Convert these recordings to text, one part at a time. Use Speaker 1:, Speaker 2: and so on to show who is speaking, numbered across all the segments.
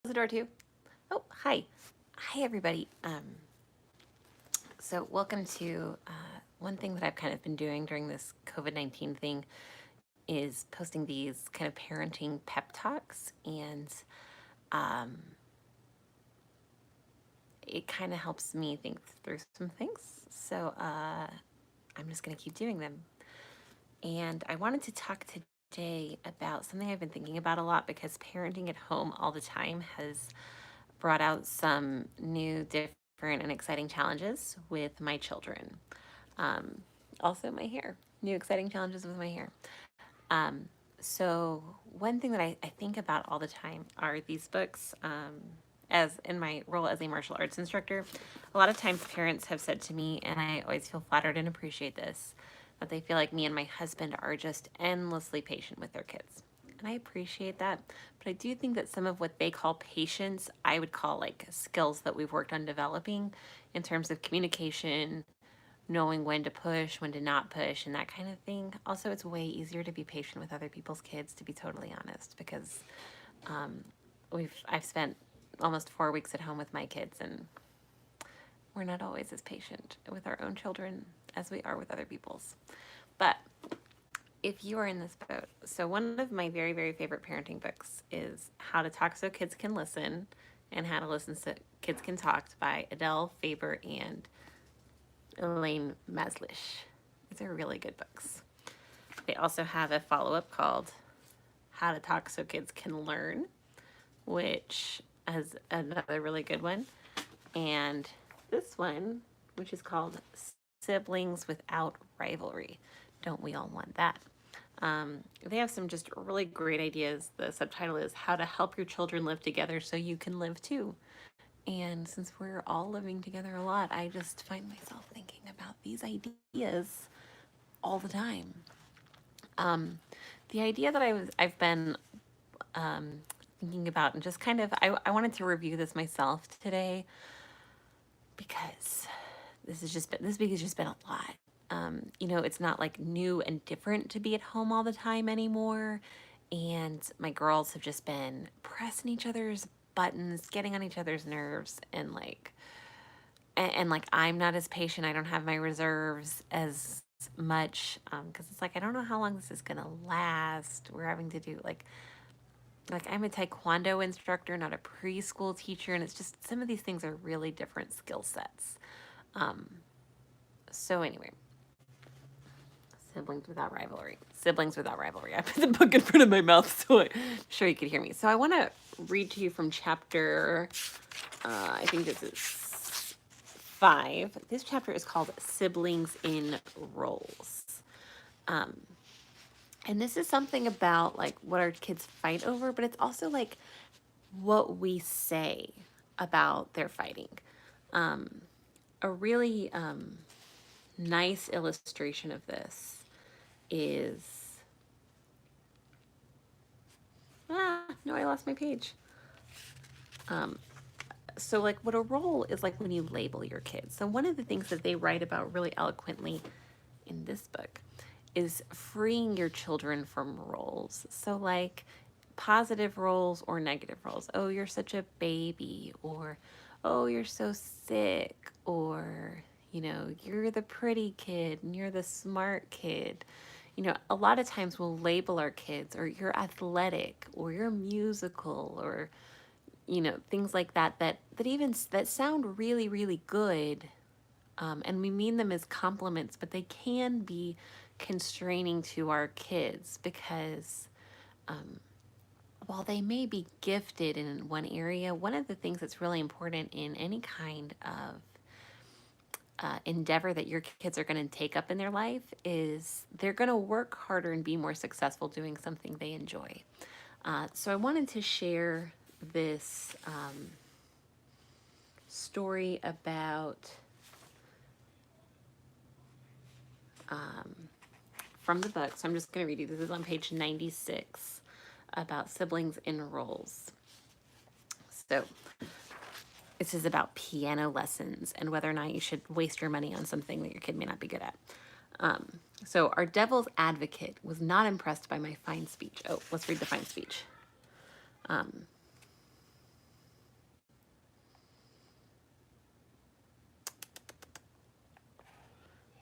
Speaker 1: the door too. Oh, hi. Hi, everybody. So welcome to one thing that I've kind of been doing during this COVID-19 thing is posting these kind of parenting pep talks, and um, it kind of helps me think through some things. So I'm just going to keep doing them. And I wanted to talk today about something I've been thinking about a lot because parenting at home all the time has brought out some new, different, and exciting challenges with my children. Um, Also, my hair. New, exciting challenges with my hair. Um, so, one thing that I think about all the time are these books. As in my role as a martial arts instructor, a lot of times parents have said to me, and I always feel flattered and appreciate this, that they feel like me and my husband are just endlessly patient with their kids. And I appreciate that. But I do think that some of what they call patience, I would call like skills that we've worked on developing in terms of communication, knowing when to push, when to not push, and that kind of thing. Also, it's way easier to be patient with other people's kids, to be totally honest, because um, I've spent almost 4 weeks at home with my kids, and we're not always as patient with our own children as we are with other people's. But if you are in this boat, so one of my very, very favorite parenting books is How to Talk So Kids Can Listen and How to Listen So Kids Can Talk by Adele Faber and Elaine Maslish. These are really good books. They also have a follow up called How to Talk So Kids Can Learn, which is another really good one. And this one, which is called Siblings Without Rivalry. Don't we all want that? They have some just really great ideas. The subtitle is How to Help Your Children Live Together So You Can Live Too. And since we're all living together a lot, I just find myself thinking about these ideas all the time. Um, the idea that I've been thinking about and just kind of I wanted to review this myself today because this week has just been a lot. It's not like new and different to be at home all the time anymore. And my girls have just been pressing each other's buttons, getting on each other's nerves, and like I'm not as patient. I don't have my reserves as much because it's like I don't know how long this is gonna last. We're having to do like I'm a taekwondo instructor, not a preschool teacher, and it's just some of these things are really different skill sets. Um, so anyway, siblings without rivalry. Siblings without rivalry. I put the book in front of my mouth so I'm sure you could hear me. So I want to read to you from chapter. I think this is 5. This chapter is called Siblings in Roles. Um, and this is something about like what our kids fight over, but it's also like what we say about their fighting. Um, a really nice illustration of this is no, I lost my page. Um, so like what a role is like when you label your kids. So one of the things that they write about really eloquently in this book is freeing your children from roles. So like positive roles or negative roles. Oh, you're such a baby, or oh, you're so sick, or you're the pretty kid and you're the smart kid. A lot of times we'll label our kids, or you're athletic, or you're musical, or things like that sound really, really good, and we mean them as compliments, but they can be constraining to our kids because um, while they may be gifted in one area, one of the things that's really important in any kind of endeavor that your kids are going to take up in their life is they're going to work harder and be more successful doing something they enjoy. So I wanted to share this story about um, from the book. So I'm just going to read you. This is on page 96 about siblings in roles. So this is about piano lessons and whether or not you should waste your money on something that your kid may not be good at. So our devil's advocate was not impressed by my fine speech. Oh, let's read the fine speech. Um,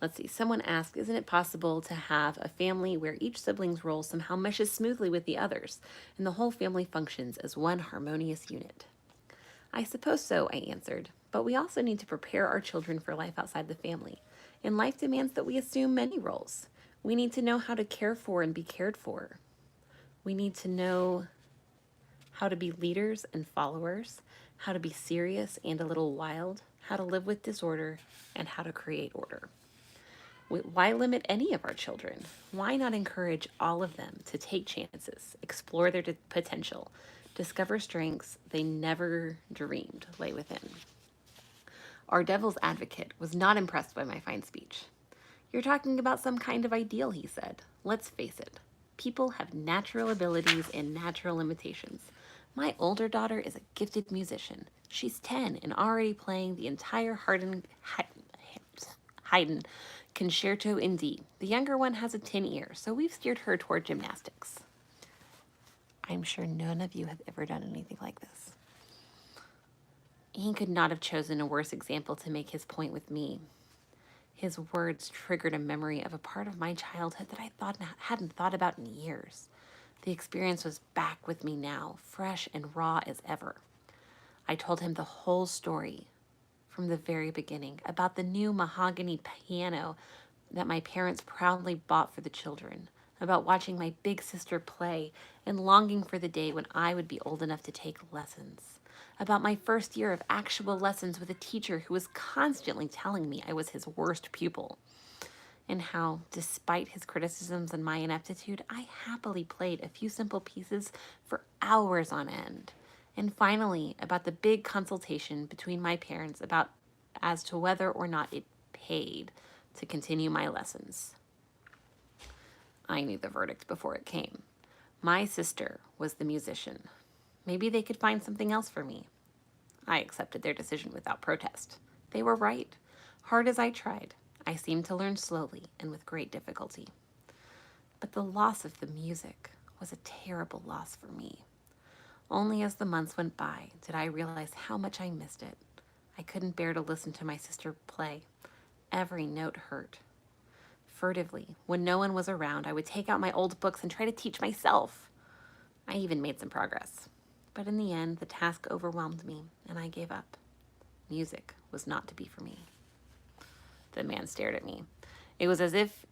Speaker 1: Let's see. Someone asked, isn't it possible to have a family where each sibling's role somehow meshes smoothly with the others and the whole family functions as one harmonious unit? I suppose so, I answered. But we also need to prepare our children for life outside the family. And life demands that we assume many roles. We need to know how to care for and be cared for. We need to know how to be leaders and followers, how to be serious and a little wild, how to live with disorder, and how to create order. Why limit any of our children? Why not encourage all of them to take chances, explore their potential, discover strengths they never dreamed lay within? Our devil's advocate was not impressed by my fine speech. You're talking about some kind of ideal, he said. Let's face it. People have natural abilities and natural limitations. My older daughter is a gifted musician. She's 10 and already playing the entire Haydn concerto in D. The younger one has a tin ear, so we've steered her toward gymnastics. I'm sure none of you have ever done anything like this. He could not have chosen a worse example to make his point with me. His words triggered a memory of a part of my childhood that I hadn't thought about in years. The experience was back with me now, fresh and raw as ever. I told him the whole story from the very beginning about the new mahogany piano that my parents proudly bought for the children, about watching my big sister play and longing for the day when I would be old enough to take lessons, about my first year of actual lessons with a teacher who was constantly telling me I was his worst pupil, and how, despite his criticisms and my ineptitude, I happily played a few simple pieces for hours on end. And finally, about the big consultation between my parents about as to whether or not it paid to continue my lessons. I knew the verdict before it came. My sister was the musician. Maybe they could find something else for me. I accepted their decision without protest. They were right. Hard as I tried, I seemed to learn slowly and with great difficulty. But the loss of the music was a terrible loss for me. Only as the months went by did I realize how much I missed it. I couldn't bear to listen to my sister play. Every note hurt. Furtively, when no one was around, I would take out my old books and try to teach myself. I even made some progress. But in the end, the task overwhelmed me, and I gave up. Music was not to be for me. The man stared at me. It was as if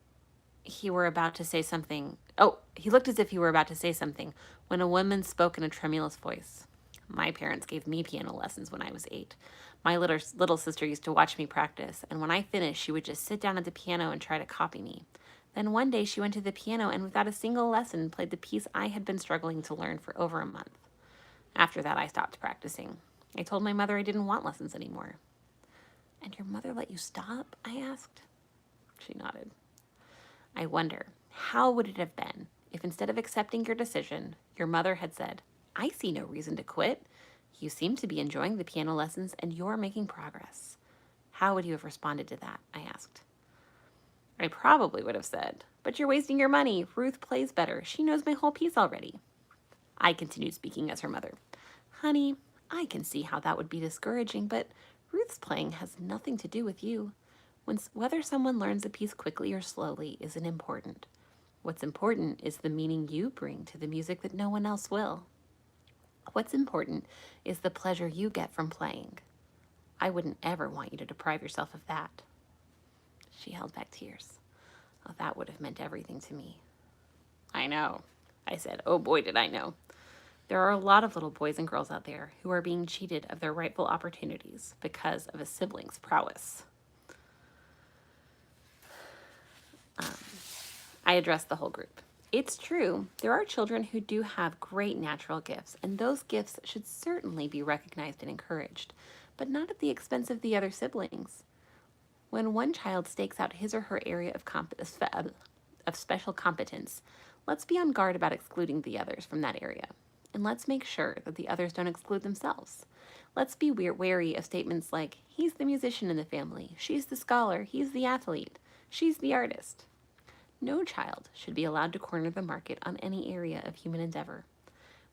Speaker 1: he were about to say something. Oh, he looked as if he were about to say something when a woman spoke in a tremulous voice. My parents gave me piano lessons when I was 8. My little sister used to watch me practice, and when I finished, she would just sit down at the piano and try to copy me. Then one day she went to the piano and without a single lesson played the piece I had been struggling to learn for over a month. After that, I stopped practicing. I told my mother I didn't want lessons anymore. And your mother let you stop? I asked. She nodded. I wonder, how would it have been if instead of accepting your decision, your mother had said, I see no reason to quit. You seem to be enjoying the piano lessons and you're making progress. How would you have responded to that? I asked. I probably would have said, but you're wasting your money. Ruth plays better. She knows my whole piece already. I continued speaking as her mother. Honey, I can see how that would be discouraging, but Ruth's playing has nothing to do with you. Whether someone learns a piece quickly or slowly isn't important. What's important is the meaning you bring to the music that no one else will. What's important is the pleasure you get from playing. I wouldn't ever want you to deprive yourself of that. She held back tears. Oh, that would have meant everything to me. I know, I said. Oh boy, did I know. There are a lot of little boys and girls out there who are being cheated of their rightful opportunities because of a sibling's prowess. I addressed the whole group. It's true, there are children who do have great natural gifts, and those gifts should certainly be recognized and encouraged, but not at the expense of the other siblings. When one child stakes out his or her area of special competence, let's be on guard about excluding the others from that area. And let's make sure that the others don't exclude themselves. Let's be wary of statements like, he's the musician in the family, she's the scholar, he's the athlete, she's the artist. No child should be allowed to corner the market on any area of human endeavor.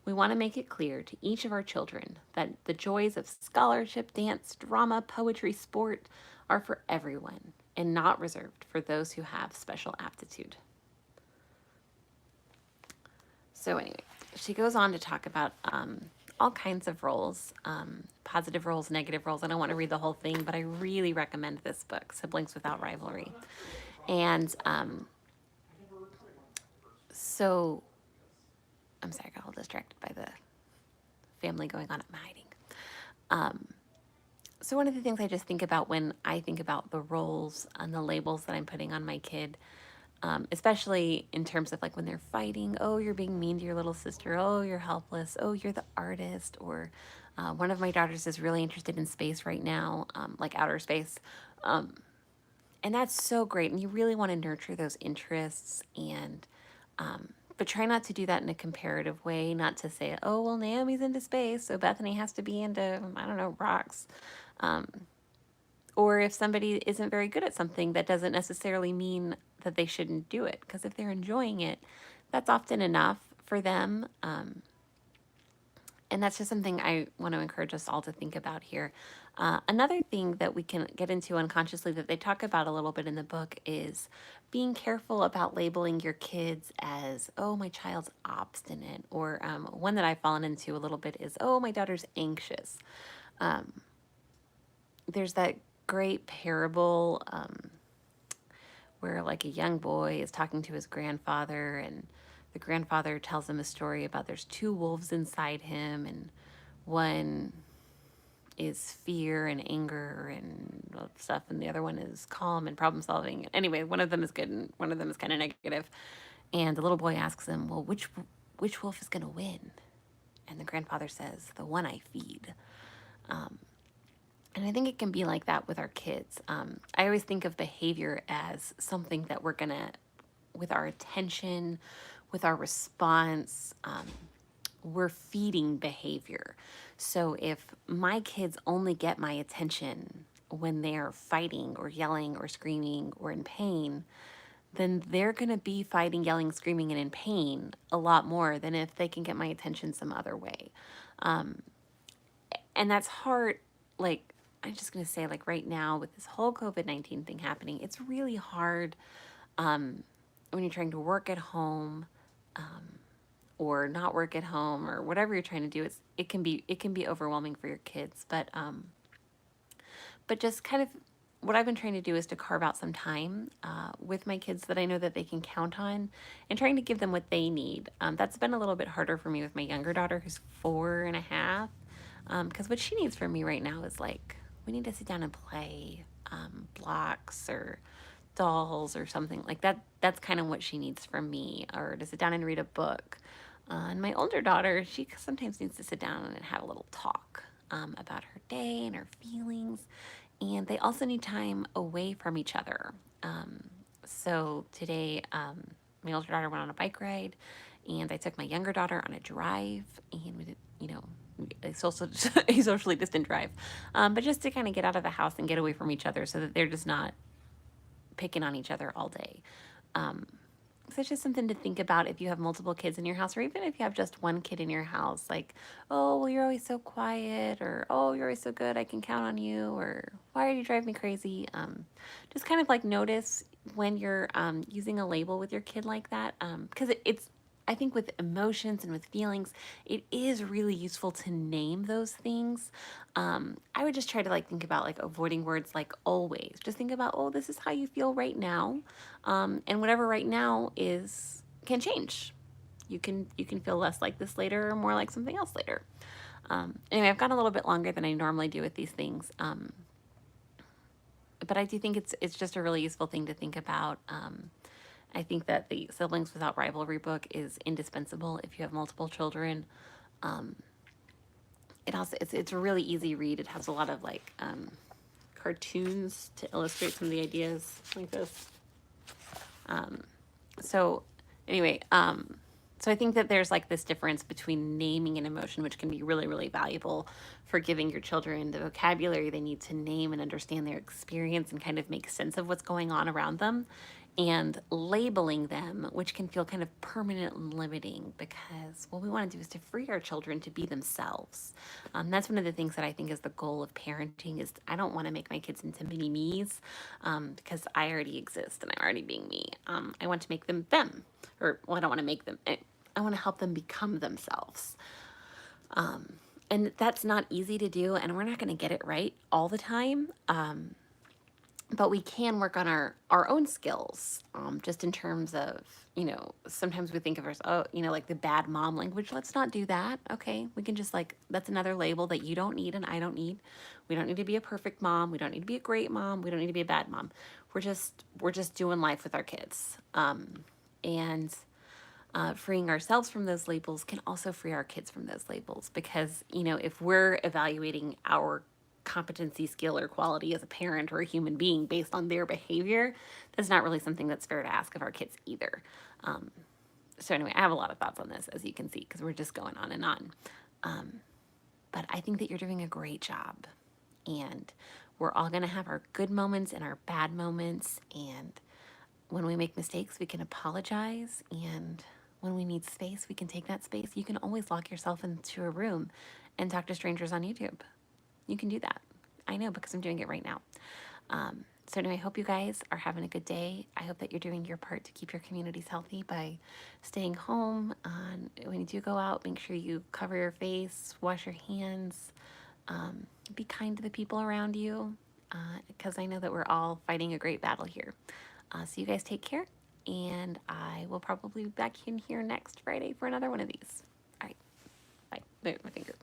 Speaker 1: We want to make it clear to each of our children that the joys of scholarship, dance, drama, poetry, sport are for everyone, and not reserved for those who have special aptitude. So anyway, she goes on to talk about all kinds of roles, positive roles, negative roles. I don't want to read the whole thing, but I really recommend this book, Siblings Without Rivalry. And so, I'm sorry, I got all distracted by the family going on at my hiding. So one of the things I just think about when I think about the roles and the labels that I'm putting on my kid, especially in terms of like when they're fighting, oh, you're being mean to your little sister, oh, you're helpless, oh, you're the artist, or one of my daughters is really interested in space right now, like outer space. And that's so great. And you really want to nurture those interests and but try not to do that in a comparative way, not to say, oh, well, Naomi's into space, so Bethany has to be into, I don't know, rocks. Or if somebody isn't very good at something, that doesn't necessarily mean that they shouldn't do it. Because if they're enjoying it, that's often enough for them. And that's just something I want to encourage us all to think about here. Another thing that we can get into unconsciously that they talk about a little bit in the book is being careful about labeling your kids as, oh, my child's obstinate, or one that I've fallen into a little bit is, oh, my daughter's anxious. There's that great parable where like a young boy is talking to his grandfather, and the grandfather tells him a story about there's two wolves inside him, and one is fear and anger and stuff, and the other one is calm and problem solving. Anyway, one of them is good and one of them is kind of negative. And the little boy asks him, well, which wolf is going to win? And the grandfather says, the one I feed. And I think it can be like that with our kids. I always think of behavior as something that we're going to, with our attention, with our response, we're feeding behavior. So if my kids only get my attention when they're fighting or yelling or screaming or in pain, then they're going to be fighting, yelling, screaming, and in pain a lot more than if they can get my attention some other way. And that's hard. Like, I'm just going to say, like, right now with this whole COVID-19 thing happening, it's really hard when you're trying to work at home or not work at home or whatever you're trying to do. It can be overwhelming for your kids. But just kind of what I've been trying to do is to carve out some time with my kids that I know that they can count on, and trying to give them what they need. That's been a little bit harder for me with my younger daughter, who's 4.5. Because what she needs from me right now is like, we need to sit down and play blocks or dolls or something like that. That's kind of what she needs from me, or to sit down and read a book. And my older daughter, she sometimes needs to sit down and have a little talk about her day and her feelings. And they also need time away from each other. So today, my older daughter went on a bike ride, and I took my younger daughter on a drive, and we did, a socially distant drive, but just to kind of get out of the house and get away from each other so that they're just not picking on each other all day. So it's just something to think about if you have multiple kids in your house, or even if you have just one kid in your house, like, oh, well, you're always so quiet, or, oh, you're always so good, I can count on you, or why do you drive me crazy? Just kind of like notice when you're using a label with your kid like that, because it's I think with emotions and with feelings, it is really useful to name those things. I would just try to like think about like avoiding words like always. Just think about, oh, this is how you feel right now. And whatever right now is can change. You can feel less like this later or more like something else later. Anyway, I've gone a little bit longer than I normally do with these things. But I do think it's just a really useful thing to think about. I think that the Siblings Without Rivalry book is indispensable if you have multiple children. It's a really easy read. It has a lot of like cartoons to illustrate some of the ideas like this. So I think that there's like this difference between naming an emotion, which can be really, really valuable for giving your children the vocabulary they need to name and understand their experience and kind of make sense of what's going on around them. and labeling them, which can feel kind of permanent and limiting because what we want to do is to free our children to be themselves. That's one of the things that I think is the goal of parenting is I don't want to make my kids into mini me's because I already exist and I'm already being me. I want to make them them, or well, I don't want to make them. I want to help them become themselves. And that's not easy to do, and we're not going to get it right all the time. But we can work on our own skills, just in terms of, sometimes we think of ourselves, oh, like the bad mom language. Let's not do that. Okay, we can just like that's another label that you don't need and I don't need. We don't need to be a perfect mom. We don't need to be a great mom. We don't need to be a bad mom. We're just doing life with our kids, and freeing ourselves from those labels can also free our kids from those labels because, if we're evaluating our competency, skill, or quality as a parent or a human being based on their behavior, that's not really something that's fair to ask of our kids either. So, anyway, I have a lot of thoughts on this, as you can see, because we're just going on and on. But I think that you're doing a great job. And we're all going to have our good moments and our bad moments. And when we make mistakes, we can apologize. And when we need space, we can take that space. You can always lock yourself into a room and talk to strangers on YouTube. You can do that. I know because I'm doing it right now. So anyway, I hope you guys are having a good day. I hope that you're doing your part to keep your communities healthy by staying home. When you do go out, make sure you cover your face, wash your hands, be kind to the people around you, because I know that we're all fighting a great battle here. So you guys take care, and I will probably be back in here next Friday for another one of these. All right, bye. Move my finger.